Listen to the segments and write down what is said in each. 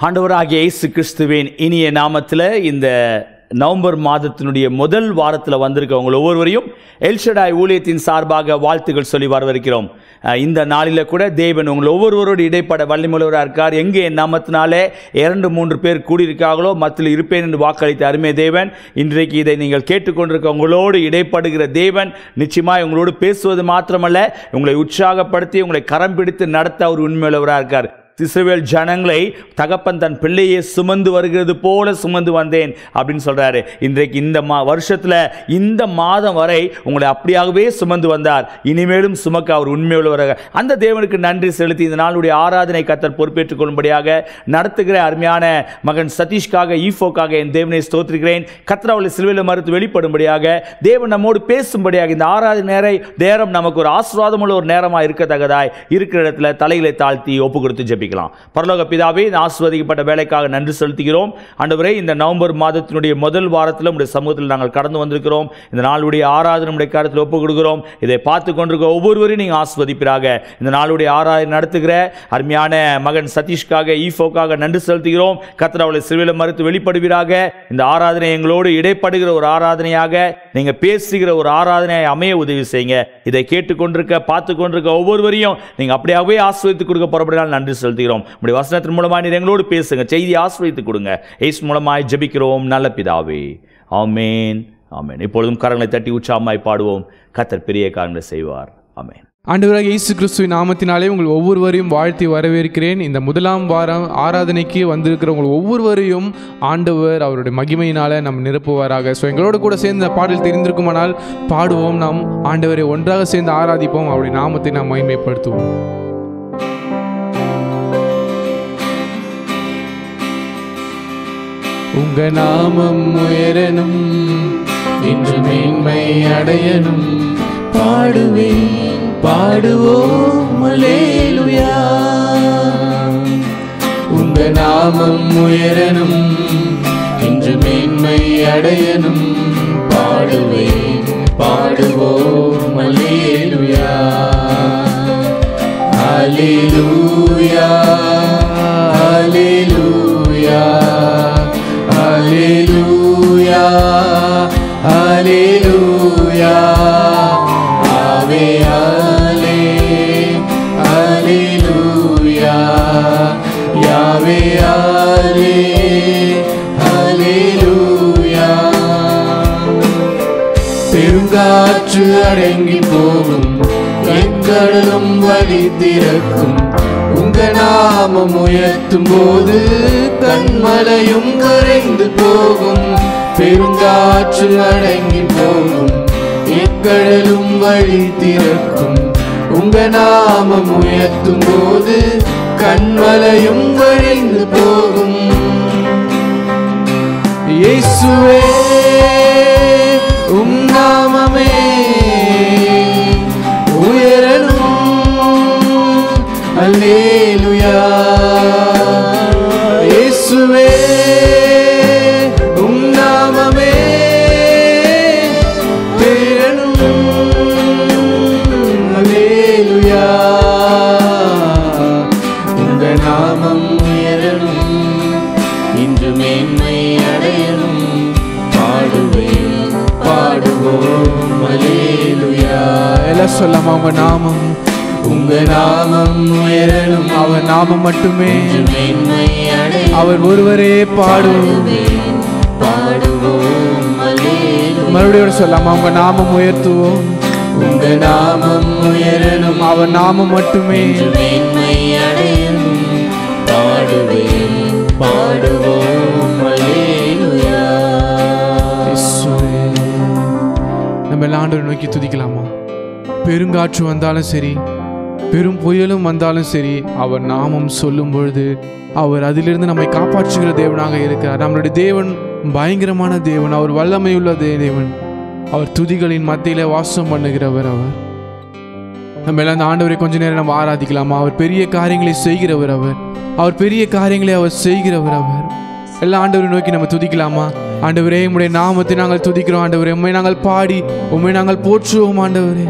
ஆண்டவராகிய இயேசு கிறிஸ்துவின் இனிய நாமத்தில் இந்த நவம்பர் மாதத்தினுடைய முதல் வாரத்தில் வந்திருக்கவங்க ஒவ்வொருவரையும் எல்ஷடாய் ஊழியத்தின் சார்பாக வாழ்த்துக்கள் சொல்லி வரவிருக்கிறோம். இந்த நாளில் கூட தேவன் உங்கள் ஒவ்வொருவரோடு இடைப்பட வல்லமையுள்ளவராக இருக்கார். எங்கே என் நாமத்தினாலே 2-3 பேர் கூடியிருக்காங்களோ மத்தியில் இருப்பேன் என்று வாக்களித்த அருமை தேவன், இன்றைக்கு இதை நீங்கள் கேட்டுக்கொண்டிருக்க உங்களோடு இடைப்படுகிற தேவன் நிச்சயமாக உங்களோடு பேசுவது மாத்திரமல்ல, உங்களை உற்சாகப்படுத்தி உங்களை கரம் பிடித்து நடத்த அவர் உண்மையுள்ளவராக இருக்கார். இஸ்ரவேல் ஜனங்களை தகப்பன் தன் பிள்ளையை சுமந்து வருகிறது போல சுமந்து வந்தேன் அப்படின்னு சொல்றாரு. இன்றைக்கு இந்த வருஷத்துல இந்த மாதம் வரை உங்களை அப்படியாகவே சுமந்து வந்தார். இனிமேலும் சுமக்க அவர் உண்மையுள்ளவராக. அந்த தேவனுக்கு நன்றி செலுத்தி இந்த நாளுடைய ஆராதனை கர்த்தர் பொறுப்பேற்றுக் கொள்ளும்படியாக நடத்துகிற அருமையான மகன் சதீஷ்காக ஈஃபோக்காக என் தேவனை ஸ்தோத்திரிக்கிறேன். கர்த்தர் அவளை சிலுவையில் மறுத்து வெளிப்படும்படியாக தேவன் நம்மோடு பேசும்படியாக இந்த ஆராதனை நேரம் நமக்கு ஒரு ஆசீர்வாதமுள்ள ஒரு நேரமாக இருக்கத்தக்கதாய் இருக்கிற இடத்துல தலைகளை தாழ்த்தி ஒப்பு கொடுத்து ஜெபிக்கலாம். பரலோக பிதாவே, இந்த ஆசீர்வதிக்கப்பட்ட வேலைக்காக நன்றி செலுத்துகிறோம். ஆண்டவரே, இந்த நவம்பர் மாதத்தினுடைய முதல் வாரத்தில் உடைய சமூகத்தில் நாங்கள் கடந்து வந்திருக்கிறோம். இந்த நாளுடைய ஆராதனை உடைய காலத்தில் ஒப்புக் கொடுக்கிறோம். இதை பார்த்து கொண்டிருக்க ஒவ்வொருவரையும் நீங்கள் ஆசீர்வதிப்பீராக. இந்த நாளுடைய ஆராதனை நடத்துகிற அருமையான மகன் சதீஷ்காக ஈஃபோக்காக நன்றி செலுத்துகிறோம். கர்த்தர் அவளை சிலுவையில் மறுத்து வெளிப்படுவீராக. இந்த ஆராதனை எங்களோடு இடைப்படுகிற ஒரு ஆராதனையாக, நீங்கள் பேசுகிற ஒரு ஆராதனையை அமைய உதவி செய்யுங்க. இதை கேட்டுக்கொண்டிருக்க பார்த்து கொண்டிருக்க ஒவ்வொருவரையும் நீங்கள் அப்படியாகவே ஆசீர்வதித்து கொடுக்க போறபடியால் நன்றி செலுத்துகிறோம். உம்முடைய வசனத்தின் மூலமாக நீர் எங்களோடு பேசுங்க, செய்தி ஆசீர்வதித்து கொடுங்க. இயேசு மூலமாய் ஜெபிக்கிறோம் நல்ல பிதாவே, ஆமென் ஆமென். இப்பொழுதும் கரங்களை தட்டி உற்சாகமாய் பாடுவோம். கர்த்தர் பெரிய காரியங்களை செய்வார். ஆமென். ஆண்டவராக இயேசு கிறிஸ்துவின் நாமத்தினாலே உங்கள் ஒவ்வொருவரையும் வாழ்த்தி வரவேற்கிறேன். இந்த முதலாம் வாரம் ஆராதனைக்கு வந்திருக்கிற உங்கள் ஒவ்வொருவரையும் ஆண்டவர் அவருடைய மகிமையினால நம்ம நிரப்புவாராக. ஸோ எங்களோடு கூட சேர்ந்து இந்த பாடல் தெரிந்திருக்குமானால் பாடுவோம். நாம் ஆண்டவரை ஒன்றாக சேர்ந்து ஆராதிப்போம். அவருடைய நாமத்தை நாம் மகிமைப்படுத்துவோம். உங்க நாமம் உயரணும், இன்று மேன்மை அடையணும். பாடுவேன் பாடுவோம் அல்லேலூயா. உங்க நாமம் உயரணும், இன்று மேன்மை அடையணும். பாடுவேன் பாடுவோம் அல்லேலூயா. அல்லேலூயா அல்லேலூயா Hallelujah, Hallelujah, Ave Ale, Hallelujah, Yahweh Ale, Hallelujah. பெருங்காற்று அடங்கி போகும், எங்கடலும் வழி திறக்கும். உங்க நாமம் உயர்த்தும் போது கண்மலையும் கரைந்து போகும். பெருங்காற்று அடங்கி போகும், எக்கடலும் வழி திறக்கும். உங்க நாமம் உயர்த்தும் போது கண்மலையும் கரைந்து போகும். இயேசுவே உம் நாமமே உயரணும். அல்லேலூயா. இயேசுவே உம் நாமமே உயரணும். அல்லேலூயா. உங்க நாமம் உயரணும், இன்று மேன்மை அடையணும். பாடுவேன் பாடுவோம் அல்லேலூயா. எல்லாம் சொல்லாமா? உங்க நாமம் உங்க நாமம் உயரணும். அவர் நாமம் மட்டுமே, அவர் ஒருவரே பாடுவோம் பாடுவோம். மறுபடியும் சொல்லாமா? உங்க நாமம் உயர்த்துவோம். உங்க நாமம் உயரணும், அவர் நாமம் மட்டுமே பாடுவேன் பாடுவோம் அல்லேலூயா. நம்ம எல்லாம் ஆண்டவரை நோக்கி துதிக்கலாமா? பெருங்காற்று வந்தாலும் சரி, பெரும் புயலும் வந்தாலும் சரி, அவர் நாமம் சொல்லும் பொழுது அவர் அதிலிருந்து நம்மை காப்பாற்றுகிற தேவனாக இருக்கிறார். நம்மளுடைய தேவன் பயங்கரமான தேவன், அவர் வல்லமையுள்ள தேவன், அவர் துதிகளின் மத்தியில வாசம் பண்ணுகிறவர். நம்ம எல்லாம் அந்த ஆண்டவரை கொஞ்ச நேரம் நம்ம ஆராதிக்கலாமா? அவர் பெரிய காரியங்களை செய்கிறவர், அவர் பெரிய காரியங்களை அவர் செய்கிறவர். எல்லா ஆண்டவரை நோக்கி நம்ம துதிக்கலாமா? ஆண்டவரே, உம்முடைய நாமத்தை நாங்கள் துதிக்கிறோம். ஆண்டவரே, உம்மை நாங்கள் பாடி உம்மை நாங்கள் போற்றுவோம். ஆண்டவரே,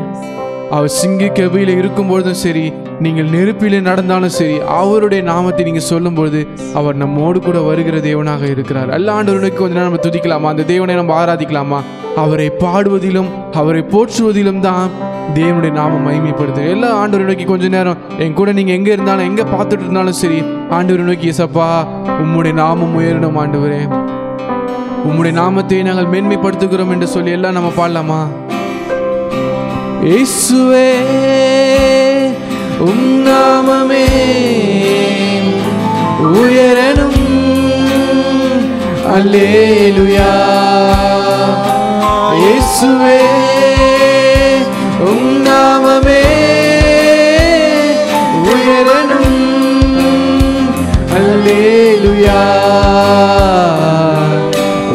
அவர் சிங்க கெபியில் இருக்கும்பொழுதும் சரி, நீங்கள் நெருப்பிலே நடந்தாலும் சரி, அவருடைய நாமத்தை நீங்கள் சொல்லும்பொழுது அவர் நம்மோடு கூட வருகிற தேவனாக இருக்கிறார். எல்லா ஆண்டவருக்கு கொஞ்ச நேரம் நம்ம துதிக்கலாமா? அந்த தேவனை நம்ம ஆராதிக்கலாமா? அவரை பாடுவதிலும் அவரை போற்றுவதிலும் தான் தேவனுடைய நாமம் மகிமைப்படுது. எல்லா ஆண்டவரை நோக்கி கொஞ்ச நேரம் என் கூட நீங்கள் எங்கே இருந்தாலும் எங்கே பார்த்துட்டு இருந்தாலும் சரி, ஆண்டவரை நோக்கி இயேசப்பா உம்முடைய நாமம் உயரணும் ஆண்டவரே, உம்முடைய நாமத்தை நாங்கள் மேன்மைப்படுத்துகிறோம் என்று சொல்லி எல்லாம் நம்ம பாடலாமா? இயேசுவே உம் நாமமே உயரணும், அல்லேலூயா. இயேசுவே உம் நாமமே உயரணும், அல்லேலூயா.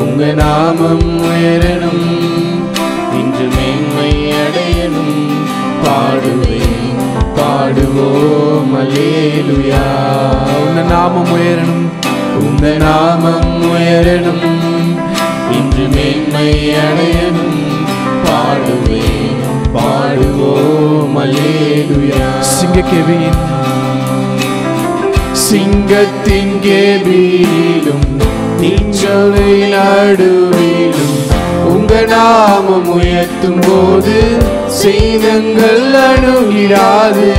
உங்க நாமம் உயரணும், இன்று மேன்மை அடையணும், பாடுவேன் பாடுவோம் அல்லேலூயா. உங்க நாமம் உயரணும், உங்க நாமம் உயரணும், இன்று மேன்மை அடையணும், பாடுவேன் பாடுவோம் அல்லேலூயா. சிங்கத்தின் கேபியிலும் தீச்சொலை நடுவிலும் உங்க நாமம் உயர்த்தும் போது சேதங்கள் அணுகிடாது.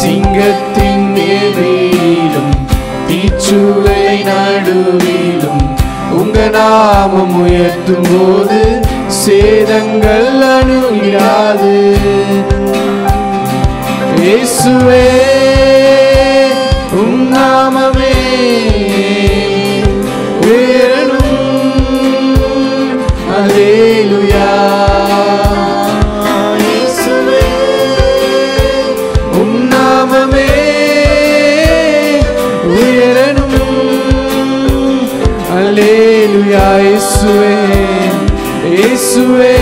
சிங்கத்தின் கேபியிலும் தீச்சுளை நடுவிலும் உங்க நாமம் உயர்த்தும் போது சேதங்கள் அணுகிடாது. இயேசுவே உம் நாமமே உயரணும், அல்லேலூயா. இயேசுவே உம் நாமமே உயரணும், அல்லேலூயா. இயேசுவே இயேசுவே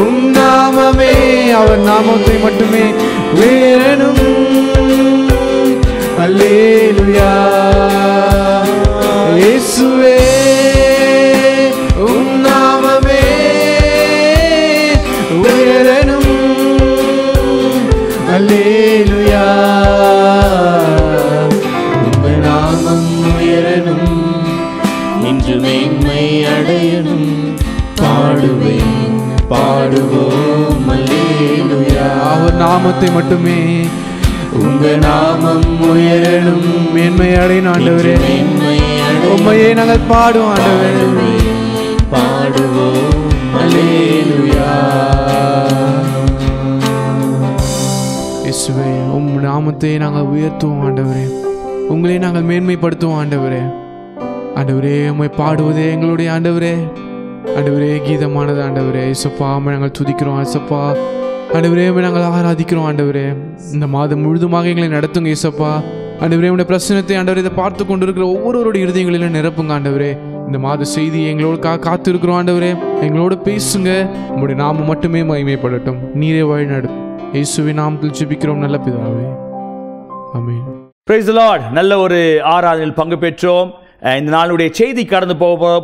உம் நாமமே, அவர் நாமத்தை மட்டுமே உயரணும், அல்லேலூயா. இயேசுவே உம் நாமமே உயரணும், அல்லேலூயா. உங்க நாமம் உயரணும், இன்று மேன்மை அடையணும், பாடுவேன் பாடுவோம் அல்லேலூயா. அவர் நாமத்தை மட்டுமே, உங்க நாமம் உயரணும், மேன்மை அடையணும் ஆண்டவரே, உம்மையே நாங்கள் பாடுவோம் ஆண்டவரே, பாடுவோம் அல்லேலூயா. இயேசுவே உம் நாமத்தை நாங்கள் உயர்த்துவோம் ஆண்டவரே, உங்களை நாங்கள் மேன்மைப்படுத்துவோம் ஆண்டவரே. ஆண்டவரே உம்மை பாடுவதே எங்களுடைய ஆண்டவரே, ஆண்டவரே கீதமானது ஆண்டவரே. இயேசுப்பா நாங்கள் துதிக்கிறோம் இயேசுப்பா, ஆண்டவரே நாங்கள் ஆராதிக்கிறோம் ஆண்டவரே. இந்த மாதம் முழுதுமாக எங்களை நடத்துங்க இயேசுப்பா. ஆண்டவரே உடைய பிரச்சனத்தை ஆண்டவரே இதை பார்த்து கொண்டு இருக்கிற ஒவ்வொருவருடைய இருதயங்களிலும் நிரப்புங்க ஆண்டவரே. இந்த மாத செய்தி எங்களோடு காத்து இருக்கிறோம் ஆண்டவரே, எங்களோடு பேசுங்க, உங்களுடைய நாமம் மட்டுமே மகிமைப்படட்டும், நீரே வழி நடத்தும். இயேசுவின் நாமத்தில் ஜெபிக்கிறோம் நல்ல பிதாவே, ஆமென். Praise the Lord. நல்ல ஒரு ஆராதனையில் பங்கு பெற்றோம். இந்த நாளுடைய செய்தி கடந்து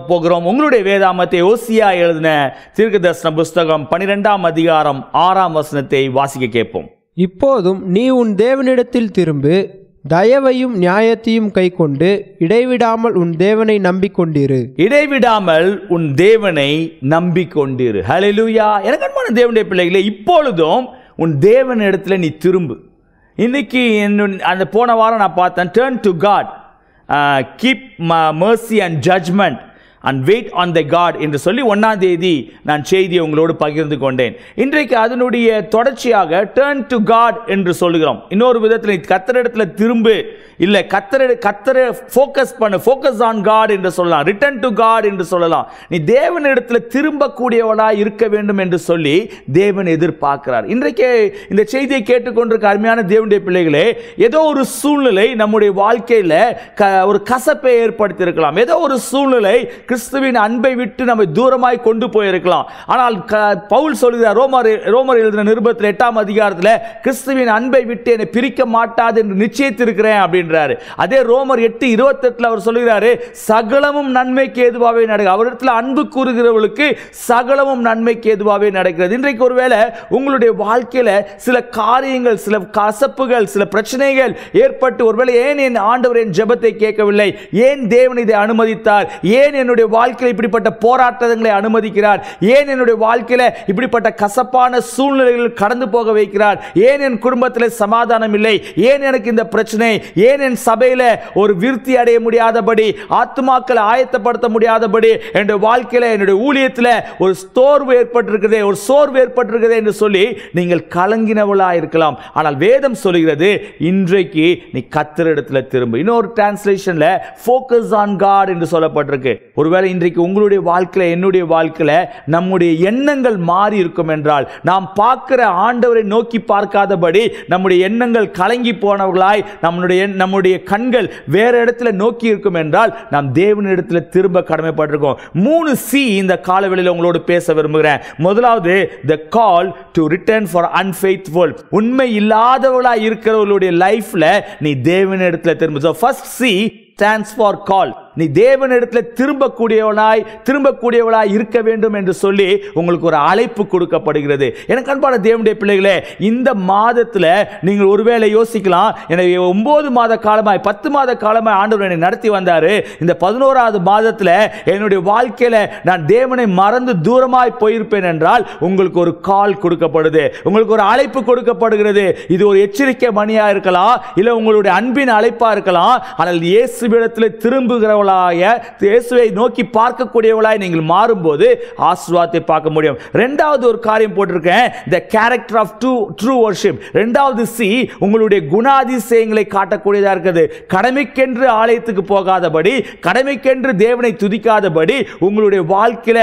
போகிறோம். உங்களுடைய வேதாமத்தை ஓசியா எழுதின தீர்க்கதரிசன புஸ்தகம் 12ஆம் அதிகாரம் 6ஆம் வசனத்தை வாசிக்க கேட்போம். இப்போதும் நீ உன் தேவனிடத்தில் திரும்பு, தயவையும் நியாயத்தையும் கைக்கொண்டு இடைவிடாமல் உன் தேவனை நம்பிக்கொண்டிரு. இடைவிடாமல் உன் தேவனை நம்பிக்கொண்டிரு. ஹல்லேலூயா. எனக்கு அன்பான தேவனுடைய பிள்ளைகளே, இப்பொழுதும் உன் தேவனிடத்துல நீ திரும்பு. இன்னைக்கு அந்த போன வாரம் நான் பார்த்தேன், turn to God, keep mercy and judgment and wait on the God என்று சொல்லி 1ஆம் தேதி நான் செய்தியை உங்களோடு பகிர்ந்து கொண்டேன். இன்றைக்கு அதனுடைய தொடர்ச்சியாக டர்ன் டு காட் என்று சொல்லுகிறோம். இன்னொரு விதத்தில் கர்த்தரிடத்தில் திரும்பு, இல்லை கர்த்தரை ஃபோக்கஸ் பண்ணு, ஃபோக்கஸ் ஆன் காட் என்று சொல்லலாம், ரிட்டர்ன் டு காட் என்று சொல்லலாம். நீ தேவனிடத்தில் திரும்பக்கூடியவனாக இருக்க வேண்டும் என்று சொல்லி தேவன் எதிர்பார்க்கிறார். இன்றைக்கு இந்த செய்தியை கேட்டுக்கொண்டிருக்க அருமையான தேவனுடைய பிள்ளைகளே, ஏதோ ஒரு சூழ்நிலை நம்முடைய வாழ்க்கையில் ஒரு கசப்பை ஏற்படுத்தி இருக்கலாம், ஏதோ ஒரு சூழ்நிலை கிறிஸ்துவின் அன்பை விட்டு நம்மை தூரமாய் கொண்டு போயிருக்கலாம். ஆனால் பவுல் சொல்கிறார் ரோமர் எழுதின நிருபத்தில் 8ஆம் அதிகாரத்தில் கிறிஸ்துவின் அன்பை விட்டு என்னை பிரிக்க மாட்டாது என்று நிச்சயித்திருக்கிறேன் அப்படின்றாரு. அதே ரோமர் 8:28 அவர் சொல்கிறாரு, சகலமும் நன்மைக்கு ஏதுவாகவே நடக்கும். அவரிடத்தில் அன்பு கூறுகிறவர்களுக்கு சகலமும் நன்மைக்கு ஏதுவாகவே நடக்கிறது. இன்றைக்கு ஒருவேளை உங்களுடைய வாழ்க்கையில சில காரியங்கள், சில கசப்புகள், சில பிரச்சனைகள் ஏற்பட்டு ஒருவேளை ஏன் என் ஆண்டவர் என் ஜெபத்தை கேட்கவில்லை, ஏன் தேவன் இதை அனுமதித்தார், ஏன் என்னுடைய வாழ்க்கையில் இப்படிப்பட்ட போராட்டங்களை அனுமதிக்கிறார், ஏன் என்னுடைய வாழ்க்கையில இப்படிப்பட்ட கசப்பான சூழ்நிலைகள் கடந்து போக வைக்கிறார், ஏன் என் குடும்பத்தில் சமாதானம் இல்லை, ஏன் எனக்கு இந்த பிரச்சனை, ஏன் என் சபையில ஒரு விருத்தி அடைய முடியாதபடி, ஆத்துமாக்களை ஆயத்தப்படுத்த முடியாதபடி, என்னுடைய வாழ்க்கையில என்னுடைய ஊழியத்தில் ஒரு சோர்வு ஏற்பட்டிருக்கிறதே, ஒரு சோர்வு ஏற்பட்டிருக்கிறதே என்று சொல்லி நீங்கள் கலங்கினவளா இருக்கலாம். ஆனால் வேதம் சொல்கிறது, இன்றைக்கு நீ கர்த்தரிடத்தில் திரும்ப. இன்னொரு டிரான்ஸ்லேஷன்ல ஃபோக்கஸ் ஆன் காட் என்று சொல்லப்பட்டிருக்கு. ஒருவேளை இன்றைக்கு உங்களுடைய வாழ்க்கையில, என்னுடைய வாழ்க்கையில நம்முடைய எண்ணங்கள் மாறி இருக்கும் என்றால், நாம் பார்க்கிற ஆண்டவரை நோக்கி பார்க்காதபடி நம்முடைய எண்ணங்கள் கலங்கி போனவர்களாய், நம்முடைய கண்கள் வேற இடத்துல நோக்கி இருக்கும் என்றால், நாம் தேவனிடத்தில் திரும்ப கடமைப்பட்டிருக்கோம். 3 C இந்த காலவெளியில் உங்களோடு பேச விரும்புகிறேன். முதலாவது, the call to return for unfaithful. உண்மை இல்லாதவர்களாய் இருக்கிறவர்களுடைய லைஃப்ல நீ தேவனிடத்தில் திரும்ப. So first C stands for call. நீ தேவனிடத்தில் திரும்பக்கூடியவளாய் இருக்க வேண்டும் என்று சொல்லி உங்களுக்கு ஒரு அழைப்பு கொடுக்கப்படுகிறது. எனக்கு அன்பான தேவனுடைய பிள்ளைகளே, இந்த மாதத்தில் நீங்கள் ஒருவேளை யோசிக்கலாம், எனக்கு 9 மாத காலமாய் 10 மாத காலமாய் ஆண்டவர் என்னை நடத்தி வந்தாரு, இந்த 11வது மாதத்தில் என்னுடைய வாழ்க்கையில நான் தேவனை மறந்து தூரமாய் போயிருப்பேன் என்றால், உங்களுக்கு ஒரு கால் கொடுக்கப்படுது, உங்களுக்கு ஒரு அழைப்பு கொடுக்கப்படுகிறது. இது ஒரு எச்சரிக்கை மணியா இருக்கலாம், இல்ல உங்களுடைய அன்பின் அழைப்பா இருக்கலாம். ஆனால் இயேசுவிடத்தில் திரும்புகிற இயேசுவை நோக்கி பார்க்கக்கூடியவளாய் நீங்கள் மாறும்போது ஆசீர்வாதத்தை பார்க்க முடியும். இரண்டாவது ஒரு காரியம் போட்டிருக்கேன், the character of true worship. இரண்டாவது சி உங்களுடைய குணாதிசயங்களை காட்டக்கூடியதா இருக்குது. கடமைக்கென்று ஆலயத்துக்கு போகாதபடி, கடமைக்கென்று தேவனை துதிக்காதபடி, உங்களுடைய வாழ்க்கையில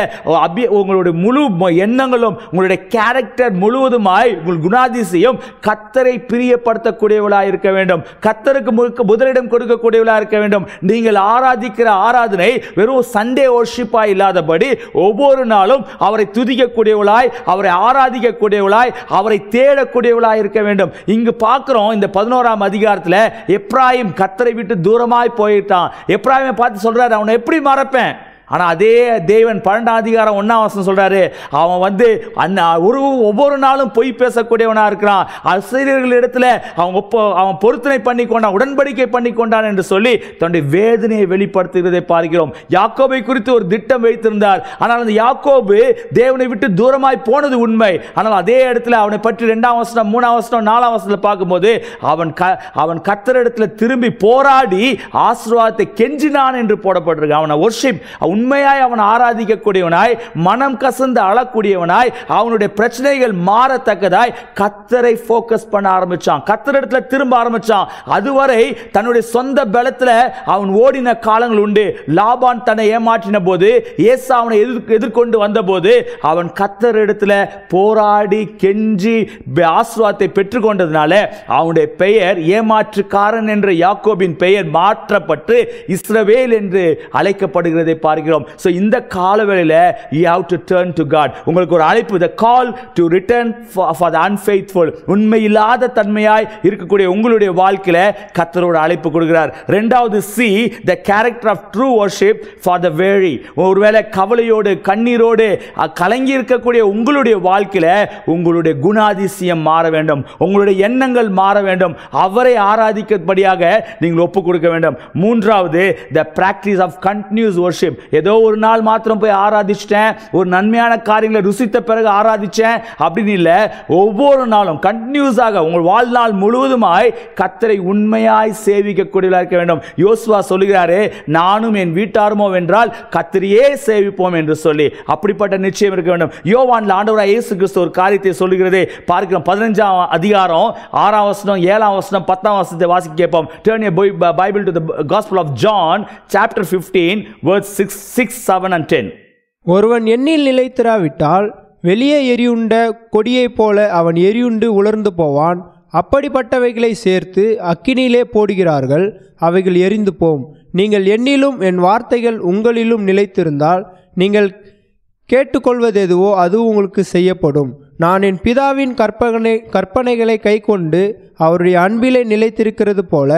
உங்களுடைய முழு எண்ணங்களும், உங்களுடைய கேரக்டர் முழுவதுமாய் உங்கள் குணாதிசயம் கர்த்தரை பிரியப்படுத்தக்கூடியவளாய் இருக்க வேண்டும். கர்த்தருக்கு முதலிடம் கொடுக்கக்கூடியவளாய் இருக்க வேண்டும். நீங்கள் ஆராதிக்கிற ஆராதனை வெறும் சண்டே வொர்ஷிப்பா இல்லாதபடி ஒவ்வொரு நாளும் அவரை துதிக்கக்கூடியவளாய், அவரை ஆராதிக்கக்கூடியவளாய், அவரை தேடக்கூடியவளாய் இருக்க வேண்டும். இங்கு பார்க்கிறோம், இந்த 11ஆம் அதிகாரத்தில் எப்ராயிம் கர்த்தரை விட்டு தூரமாய் போயிட்டான். எப்ராயிமை பார்த்து சொல்றாரு, அவனை எப்படி மறப்பேன்? ஆனால் அதே தேவன் 12ஆம் அதிகாரம் 1ஆம் வசனம் சொல்றாரு, அவன் ஒவ்வொரு நாளும் பொய் பேசக்கூடியவனாக இருக்கிறான், ஆசிரியர்களிடத்தில் அவன் பொருத்தனை பண்ணி கொண்டான், உடன்படிக்கை பண்ணி கொண்டான் என்று சொல்லி தன்னுடைய வேதனையை வெளிப்படுத்துகிறதை பார்க்கிறோம். யாக்கோபை குறித்து ஒரு திட்டம் வைத்திருந்தார். ஆனால் அந்த யாக்கோபு தேவனை விட்டு தூரமாய் போனது உண்மை. ஆனால் அதே இடத்துல அவனை பற்றி 2ஆம் வசனம், 3ஆம் வசனம், 4ஆம் வசனத்தில் பார்க்கும்போது அவன் கர்த்தரிடத்தில் திரும்பி போராடி ஆசீர்வாதத்தை கெஞ்சினான் என்று போடப்பட்டிருக்கு. அவனை வொர்ஷிப், உண்மையாய் அவன் ஆராதிக்கக்கூடியவனாய், மனம் கசந்து அழக்கூடியவனாய், அவனுடைய பிரச்சனைகள் மாறத்தக்கதாய் கர்த்தரை ஃபோக்கஸ் பண்ண ஆரம்பிச்சான், கர்த்தரிடத்தில் திரும்ப ஆரம்பிச்சான். அதுவரை தன்னுடைய சொந்த பலத்தில் அவன் ஓடின காலங்கள் உண்டு. லாபான் தன்னை ஏமாற்றின போது, ஏசா அவனை எதிர்கொண்டு வந்தபோது அவன் கர்த்தரிடத்தில் போராடி கெஞ்சி ஆசீர்வாதத்தை பெற்றுக்கொண்டதுனால அவனுடைய பெயர் ஏமாற்றுக்காரன் என்ற யாக்கோபின் பெயர் மாற்றப்பட்டு இஸ்ரவேல் என்று அழைக்கப்படுகிறதை பார்க்கிறோம். So இந்த காலவேளையில you have to turn to God. உங்களுக்கு ஒரு அழைப்பு, the call to return for the unfaithful. உண்மை இல்லாத தன்மையாய் இருக்கக்கூடிய உங்களுடைய வாழ்க்கையில கர்த்தரோட அழைப்பு கொடுக்கிறார். இரண்டாவது C, the character of true worship for the weary. ஒருவேளை கவலையோடு கண்ணீரோடு கலங்கி இருக்கக்கூடிய உங்களுடைய வாழ்க்கையில உங்களுடைய குணாதிசயம் மாற வேண்டும், உங்களுடைய எண்ணங்கள் மாற வேண்டும், அவரை ஆராதிக்கபடியாக நீங்கள் ஒப்பு கொடுக்க வேண்டும். மூன்றாவது, the practice of continuous worship. ஏதோ ஒரு நாள் மாத்திரம் போய் ஆராதிச்சிட்டேன், ஒரு நன்மையான காரியங்களை ருசித்த பிறகு ஆராதிச்சேன் அப்படின்னு இல்லை. ஒவ்வொரு நாளும் கண்டினியூஸாக உங்கள் வாழ்நாள் முழுவதுமாய் கர்த்தரை உண்மையாய் சேவிக்கக்கூடியவர்களாக இருக்க வேண்டும். யோசுவா சொல்லுகிறாரே, நானும் என் வீட்டாருமோ வென்றால் கர்த்தரையே சேவிப்போம் என்று சொல்லி அப்படிப்பட்ட நிச்சயம் இருக்க வேண்டும். யோவான்ல ஆண்டவராகிய இயேசு கிறிஸ்து ஒரு காரியத்தை சொல்லுகிறதே பார்க்கிறோம். 15ஆம் அதிகாரம் 6ஆம் வசனம், 7ஆம் வசனம், 10ஆம் வசனத்தை வாசிக்க கேட்போம். Turn your Bible to the Gospel of John chapter 15 verse 6, 7 and 10. ஒருவன் எண்ணில் நிலைத்திராவிட்டால் வெளியே எரியுண்ட கொடியைப் போல அவன் எரியுண்டு உலர்ந்து போவான். அப்படிப்பட்டவைகளை சேர்த்து அக்கினியிலே போடுகிறார்கள், அவைகள் எரிந்து போம். நீங்கள் என்னிலும் என் வார்த்தைகள் உங்களிலும் நிலைத்திருந்தால் நீங்கள் கேட்டுக்கொள்வதெதுவோ அது உங்களுக்கு செய்யப்படும். நான் என் பிதாவின் கற்பனைகளை கைக்கொண்டு அவருடைய அன்பிலே நிலைத்திருக்கிறது போல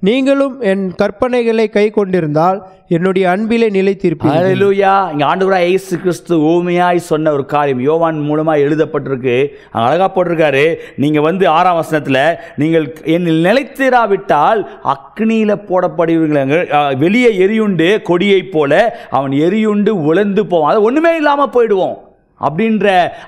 நீங்களும் என் கற்பனைகளை கை கொண்டிருந்தால் என்னுடைய அன்பிலே நிலைத்திருப்பீர்கள். ஹல்லேலூயா. இங்கே ஆண்டவராய் இயேசு கிறிஸ்து ஓமையாய் சொன்ன ஒரு காரியம் யோவான் மூலமாக எழுதப்பட்டிருக்கு. அங்கே அழகாக போட்டிருக்காரு. நீங்கள் 6ஆம் வசனத்தில் நீங்கள் என்னில் நிலைத்திராவிட்டால் அக்னியில் போடப்படுவீர்கள், வெளியே எரியுண்டு கொடியைப் போல அவன் எரியுண்டு உலர்ந்து போவான், அது ஒன்றுமே இல்லாமல் போயிடுவோம் அப்படின்ற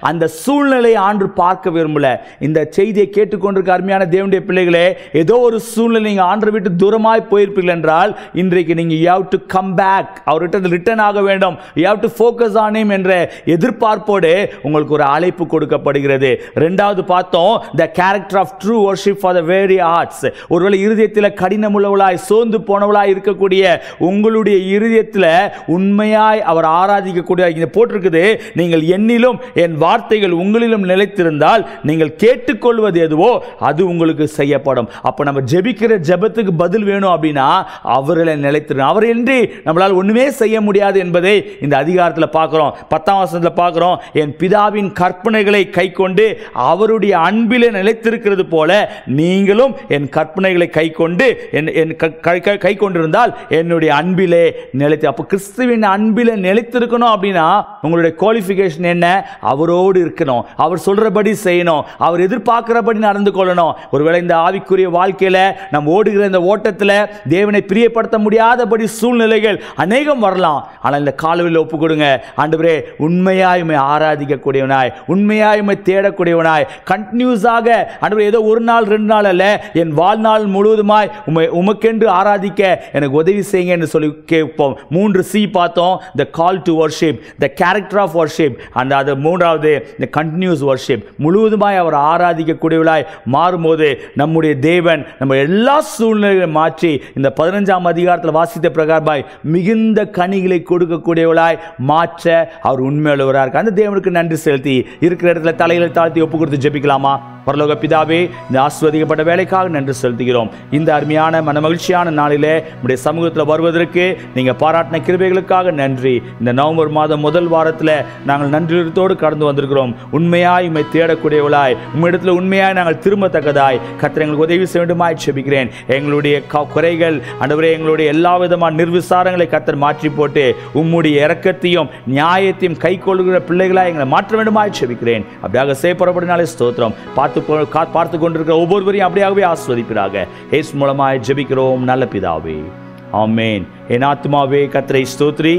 அந்த சூழ்நிலையை ஆண்டு பார்க்க விரும்பல. இந்த செய்தியை கேட்டுக்கொண்டிருக்க அருமையான தேவனுடைய பிள்ளைகளே, ஏதோ ஒரு சூழ்நிலை நீங்கள் ஆண்டரை விட்டு தூரமாய் போயிருப்பீர்கள் என்றால் இன்றைக்கு நீங்கள் you have to come back, அவர்கிட்ட ரிட்டர்ன் ஆக வேண்டும். You have to focus on him என்ற எதிர்பார்ப்போடு உங்களுக்கு ஒரு அழைப்பு கொடுக்கப்படுகிறது. ரெண்டாவது பார்த்தோம், the character of true worship for the very hearts. ஒருவேளை இருதயத்தில் கடினமுள்ளவளாய் சோர்ந்து போனவளாய் இருக்கக்கூடிய உங்களுடைய இருதயத்தில் உண்மையாய் அவர் ஆராதிக்கக்கூடிய இங்கே போட்டிருக்குது, நீங்கள் என்னிலும் என் வார்த்தைகள் உங்களிலும் நிலைத்திருந்தால் நீங்கள் கேட்டுக்கொள்வது எதுவோ அது உங்களுக்கு செய்யப்படும். அப்ப நம்ம ஜெபிக்கிற ஜெபத்துக்கு பதில் வேணும் அப்படின்னா அவர்களை நிலைத்திருக்கணும். அவர் என்று நம்மளால் ஒண்ணுமே செய்ய முடியாது என்பதை இந்த அதிகாரத்தில் பார்க்கிறோம். 10ஆம் வசனத்தில் பார்க்கிறோம், என் பிதாவின் கற்பனைகளை கைக்கொண்டு அவருடைய அன்பிலே நிலைத்திருக்கிறது போல நீங்களும் என் கற்பனைகளை கைக்கொண்டு கை கொண்டிருந்தால் என்னுடைய அன்பிலே நிலைத்து. அப்ப கிறிஸ்துவின் அன்பிலே நிலைத்திருக்கணும் அப்படின்னா உங்களுடைய குவாலிஃபிகேஷன் என்ன? அவரோடு இருக்கணும், அவர் சொல்றபடி செய்யணும், அவர் எதிர்பார்க்கிறபடி நடந்து கொள்ளணும். ஒருவேளை இந்த ஆவிக்குரிய வாழ்க்கையில நம்ம ஓடுகிற இந்த ஓட்டத்தில் தேவனை பிரியப்படுத்த முடியாதபடி சூழ்நிலைகள் அநேகம் வரலாம். ஆனால் இந்த காலவில் ஒப்பு கொடுங்க, ஆண்டவரே உண்மையாய் உம்மை ஆராதிக்கக்கூடியவனாய், உண்மையாய் உம்மை தேடக்கூடியவனாய், கண்டினியூஸாக ஆண்டவரே ஏதோ ஒரு நாள் 2 நாள் அல்ல, என் வாழ்நாள் முழுவதுமாய் உமக்கென்று ஆராதிக்க எனக்கு உதவி செய்யுங்க என்று சொல்லி கேட்போம். 3 C பார்த்தோம், the call to worship, the character of worship, and அது மூன்றாவது the continuous worship. முழுவதுமாய் அவர் ஆராதிக்கக்கூடியவளாய் மாறும்போது நம்முடைய தேவன் நம்ம எல்லா சூழ்நிலைகளையும் மாற்றி இந்த 15ஆம் அதிகாரத்தில் வாசித்த பிரகாரமாய் மிகுந்த கனிகளை கொடுக்கக்கூடியவளாய் மாற்ற அவர் உண்மையுள்ளவராக இருக்கார். அந்த தேவனுக்கு நன்றி செலுத்தி இருக்கிற இடத்துல தலைகளை தாழ்த்தி ஒப்பு கொடுத்து ஜெபிக்கலாமா? பரலோக பிதாவே, இந்த ஆசீர்வதிக்கப்பட்ட வேலைக்காக நன்றி செலுத்துகிறோம். இந்த அருமையான மனமகிழ்ச்சியான நாளிலே உடைய சமூகத்தில் வருவதற்கு நீங்கள் பாராட்டின கிருபைகளுக்காக நன்றி. இந்த நவம்பர் மாதம் முதல் வாரத்தில் நாங்கள் நன்றியோடு கடந்து வந்திருக்கிறோம். உண்மையாய் உம்மை தேடக்கூடியவளாய், உம்மிடத்தில் உண்மையாய் நாங்கள் திரும்பத்தக்கதாய் கர்த்தர் எங்களுக்கு உதவி செய்ய வேண்டுமாய் ஜெபிக்கிறேன். எங்களுடைய குறைகள் ஆண்டவரே, எங்களுடைய எல்லா விதமான நிர்விசாரங்களை கர்த்தர் மாற்றி போட்டு உம்முடைய இரக்கத்தையும் நியாயத்தையும் கை கொள்ளுகிற பிள்ளைகளாய் எங்களை மாற்ற வேண்டுமாய் ஜெபிக்கிறேன். அப்படியாக செய்யப்படப்படினாலே ஸ்தோத்திரம். பார்த்து கொண்டிருக்கிற ஒவ்வொருவரையும் அப்படியாகவே ஆசீர்வதிப்பீராக. இயேசு மூலமாய் ஜெபிக்கிறோம் நல்ல பிதாவே, ஆமென். என் ஆத்துமாவே கர்த்தரை ஸ்தோத்திரி,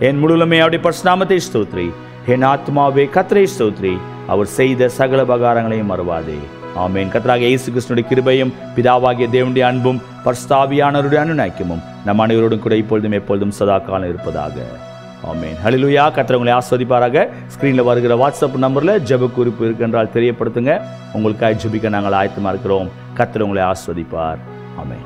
என் முழுமே அவருடைய பரிசுத்த நாமத்தை ஸ்தோத்திரி. என் ஆத்துமாவே கர்த்தரை ஸ்தோத்திரி, அவர் செய்த சகல உபகாரங்களையும் மறவாதே. ஆமென். கர்த்தராகிய இயேசு கிறிஸ்துவின் கிருபையும் பிதாவாகிய தேவனுடைய அன்பும் பரிசுத்த ஆவியானவருடைய அனுநயிக்கமும் நம் அனைவரோடும் கூட இப்பொழுதும் எப்பொழுதும் சதா காலம் இருப்பதாக. ஆமென். ஹல்லேலூயா. கர்த்தர் உங்களை ஆசீர்வதிப்பாராக. ஸ்கிரீனில் வருகிற வாட்ஸ்அப் நம்பரில் ஜெப குறிப்பு இருக்கின்றால் தெரியப்படுத்துங்க. உங்களுக்காக ஜெபிக்க நாங்கள் ஆயத்தமாக இருக்கிறோம். கர்த்தர் உங்களை ஆசீர்வதிப்பார். ஆமென்.